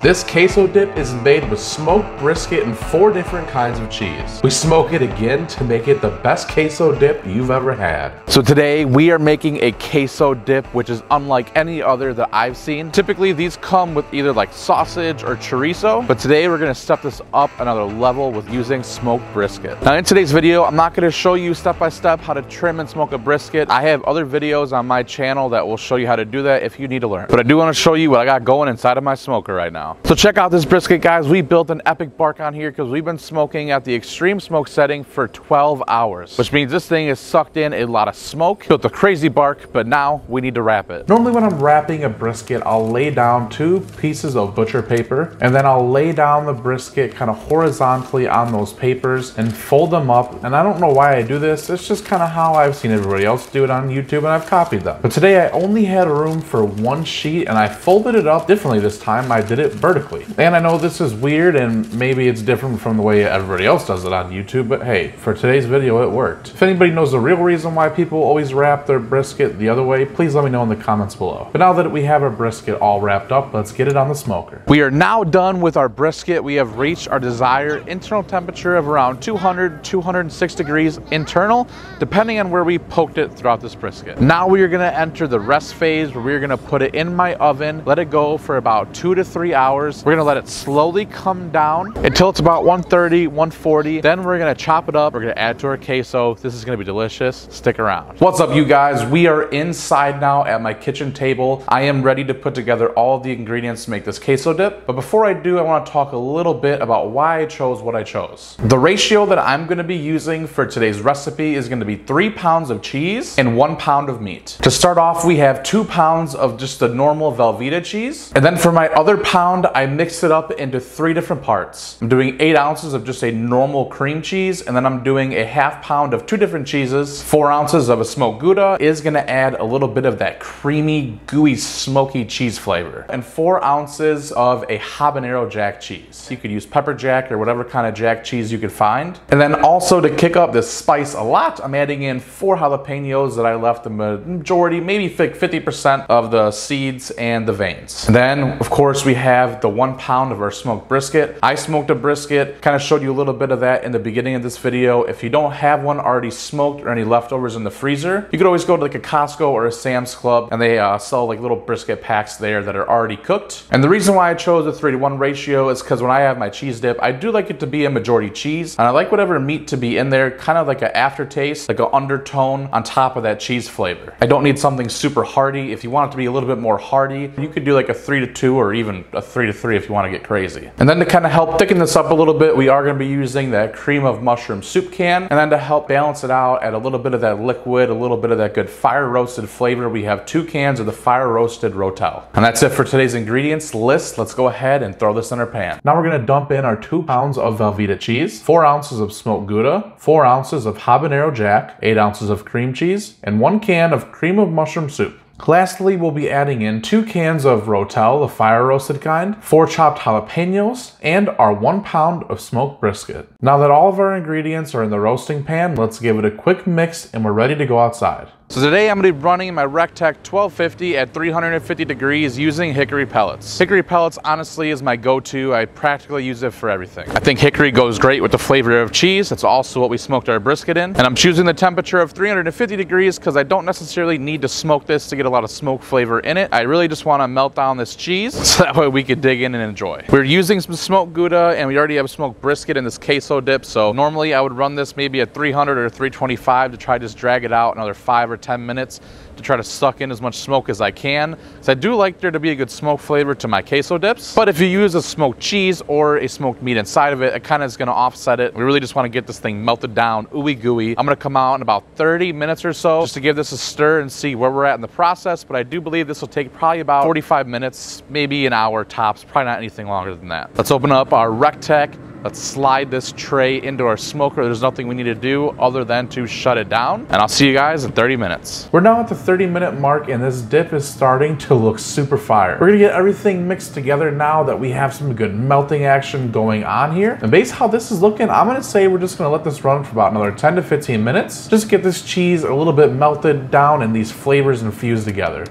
This queso dip is made with smoked brisket and 4 different kinds of cheese. We smoke it again to make it the best queso dip you've ever had. So today we are making a queso dip, which is unlike any other that I've seen. Typically these come with either like sausage or chorizo, but today we're gonna step this up another level with using smoked brisket. Now in today's video, I'm not gonna show you step by step how to trim and smoke a brisket. I have other videos on my channel that will show you how to do that if you need to learn. But I do wanna show you what I got going inside of my smoker right now. So check out this brisket, guys. We built an epic bark on here because we've been smoking at the extreme smoke setting for 12 hours, which means this thing has sucked in a lot of smoke, built a crazy bark, but now we need to wrap it. Normally when I'm wrapping a brisket, I'll lay down 2 pieces of butcher paper, and then I'll lay down the brisket kind of horizontally on those papers and fold them up. And I don't know why I do this. It's just kind of how I've seen everybody else do it on YouTube, and I've copied them. But today I only had room for 1 sheet, and I folded it up differently this time. I did it vertically. And I know this is weird and maybe it's different from the way everybody else does it on YouTube, but hey, for today's video it worked. If anybody knows the real reason why people always wrap their brisket the other way, please let me know in the comments below. But now that we have our brisket all wrapped up, let's get it on the smoker. We are now done with our brisket. We have reached our desired internal temperature of around 206 degrees internal, depending on where we poked it throughout this brisket. Now we are gonna enter the rest phase where we're gonna put it in my oven, let it go for about 2 to 3 hours. We're gonna let it slowly come down until it's about 130, 140. Then we're gonna chop it up. We're gonna add to our queso. This is gonna be delicious. Stick around. What's up, you guys? We are inside now at my kitchen table. I am ready to put together all of the ingredients to make this queso dip. But before I do, I wanna talk a little bit about why I chose what I chose. The ratio that I'm gonna be using for today's recipe is gonna be 3 pounds of cheese and 1 pound of meat. To start off, we have 2 pounds of just the normal Velveeta cheese. And then for my other pound, I mix it up into 3 different parts. I'm doing 8 ounces of just a normal cream cheese, and then I'm doing a ½ pound of 2 different cheeses. 4 ounces of a smoked Gouda is gonna add a little bit of that creamy, gooey, smoky cheese flavor. And 4 ounces of a habanero jack cheese. You could use pepper jack or whatever kind of jack cheese you could find. And then also to kick up this spice a lot, I'm adding in 4 jalapenos that I left the majority, maybe 50% of the seeds and the veins. And then, of course, we have the 1 pound of our smoked brisket. I smoked a brisket, kind of showed you a little bit of that in the beginning of this video. If you don't have one already smoked or any leftovers in the freezer, you could always go to like a Costco or a Sam's Club, and they sell like little brisket packs there that are already cooked. And the reason why I chose a 3-to-1 ratio is because when I have my cheese dip, I do like it to be a majority cheese, and I like whatever meat to be in there, kind of like an aftertaste, like an undertone on top of that cheese flavor. I don't need something super hearty. If you want it to be a little bit more hearty, you could do like a 3-to-2 or even a 3-to-3 if you want to get crazy. And then to kind of help thicken this up a little bit, we are going to be using that cream of mushroom soup can. And then to help balance it out, add a little bit of that liquid, a little bit of that good fire roasted flavor, we have 2 cans of the fire roasted Rotel. And that's it for today's ingredients list. Let's go ahead and throw this in our pan. Now we're going to dump in our 2 pounds of Velveeta cheese, 4 ounces of smoked Gouda, 4 ounces of habanero jack, 8 ounces of cream cheese, and 1 can of cream of mushroom soup. Lastly, we'll be adding in 2 cans of Rotel, the fire roasted kind, 4 chopped jalapenos, and our 1 pound of smoked brisket. Now that all of our ingredients are in the roasting pan, let's give it a quick mix and we're ready to go outside. So today I'm going to be running my RecTech 1250 at 350 degrees using hickory pellets. Hickory pellets honestly is my go-to. I practically use it for everything. I think hickory goes great with the flavor of cheese. That's also what we smoked our brisket in. And I'm choosing the temperature of 350 degrees because I don't necessarily need to smoke this to get a lot of smoke flavor in it. I really just want to melt down this cheese so that way we could dig in and enjoy. We're using some smoked Gouda and we already have smoked brisket in this queso dip. So normally I would run this maybe at 300 or 325 to try to just drag it out another 5 or 10 minutes to try to suck in as much smoke as I can. So I do like there to be a good smoke flavor to my queso dips. But if you use a smoked cheese or a smoked meat inside of it, it kind of is going to offset it. We really just want to get this thing melted down, ooey gooey. I'm going to come out in about 30 minutes or so just to give this a stir and see where we're at in the process. But I do believe this will take probably about 45 minutes, maybe an hour tops, probably not anything longer than that. Let's open up our RecTech. Let's slide this tray into our smoker. There's nothing we need to do other than to shut it down. And I'll see you guys in 30 minutes. We're now at the 30-minute mark and this dip is starting to look super fire. We're gonna get everything mixed together now that we have some good melting action going on here. And based on how this is looking, I'm gonna say we're just gonna let this run for about another 10 to 15 minutes. Just get this cheese a little bit melted down and these flavors infused together.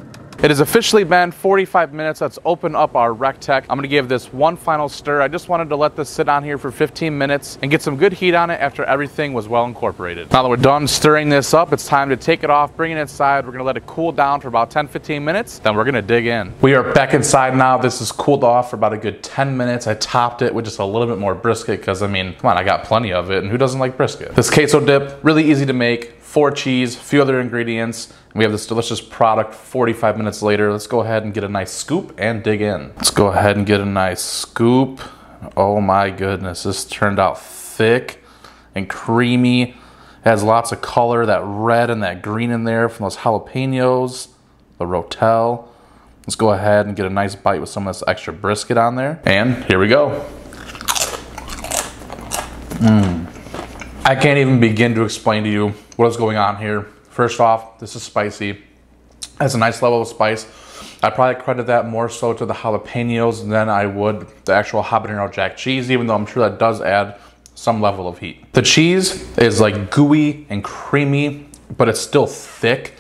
It has officially been 45 minutes. Let's open up our RecTech. I'm gonna give this one final stir. I just wanted to let this sit on here for 15 minutes and get some good heat on it after everything was well incorporated. Now that we're done stirring this up, it's time to take it off, bring it inside. We're gonna let it cool down for about 10-15 minutes, then we're gonna dig in. We are back inside now. This is cooled off for about a good 10 minutes. I topped it with just a little bit more brisket because, I mean, come on, I got plenty of it, and who doesn't like brisket? This queso dip, really easy to make. 4 cheese, a few other ingredients, and we have this delicious product 45 minutes later. Let's go ahead and get a nice scoop and dig in. Let's go ahead and get a nice scoop. Oh my goodness, this turned out thick and creamy. It has lots of color, that red and that green in there from those jalapenos, the rotel. Let's go ahead and get a nice bite with some of this extra brisket on there. And here we go. I can't even begin to explain to you what is going on here. First off, this is spicy. It has a nice level of spice. I probably credit that more so to the jalapenos than I would the actual habanero jack cheese, even though I'm sure that does add some level of heat. The cheese is like gooey and creamy, but it's still thick.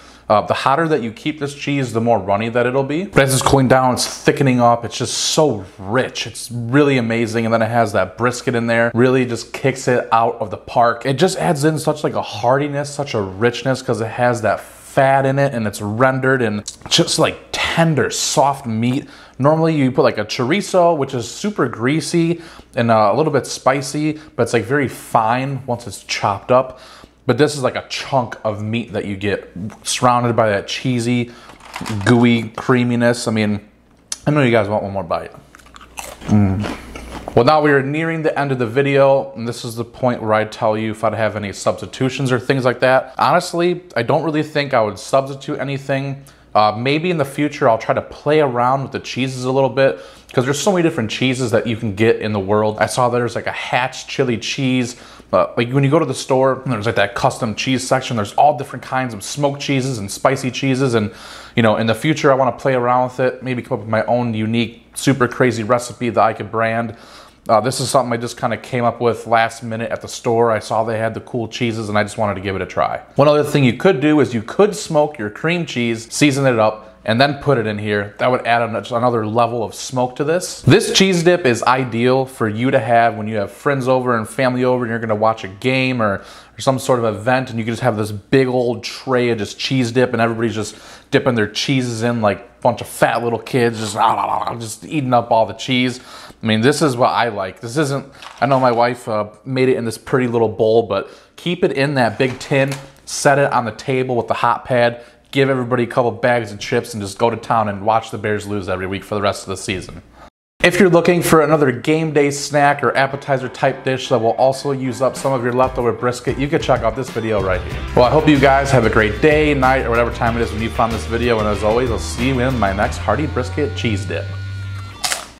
The hotter that you keep this cheese, the more runny that it'll be. But as it's cooling down, it's thickening up. It's just so rich. It's really amazing. And then it has that brisket in there. Really just kicks it out of the park. It just adds in such like a heartiness, such a richness, because it has that fat in it and it's rendered and just like tender, soft meat. Normally you put like a chorizo, which is super greasy and a little bit spicy, but it's like very fine once it's chopped up. But this is like a chunk of meat that you get surrounded by that cheesy, gooey creaminess. I mean, I know you guys want one more bite. Well, now we are nearing the end of the video, and this is the point where I tell you if I'd have any substitutions or things like that. Honestly, I don't really think I would substitute anything. Maybe in the future I'll try to play around with the cheeses a little bit, because there's so many different cheeses that you can get in the world. I saw there's like a Hatch chili cheese. Like when you go to the store, there's like that custom cheese section. There's all different kinds of smoked cheeses and spicy cheeses. And you know, in the future, I want to play around with it. Maybe come up with my own unique, super crazy recipe that I could brand. This is something I just kind of came up with last minute at the store. I saw they had the cool cheeses and I just wanted to give it a try. One other thing you could do is you could smoke your cream cheese, season it up, and then put it in here. That would add another level of smoke to this. This cheese dip is ideal for you to have when you have friends over and family over and you're gonna watch a game or some sort of event, and you can just have this big old tray of just cheese dip and everybody's just dipping their cheeses in like a bunch of fat little kids just eating up all the cheese. I mean, this is what I like. This isn't, I know my wife made it in this pretty little bowl, but keep it in that big tin, set it on the table with the hot pad, give everybody a couple bags of chips and just go to town and watch the Bears lose every week for the rest of the season. If you're looking for another game day snack or appetizer type dish that will also use up some of your leftover brisket, you can check out this video right here. Well, I hope you guys have a great day, night, or whatever time it is when you found this video, and as always, I'll see you in my next hearty brisket cheese dip.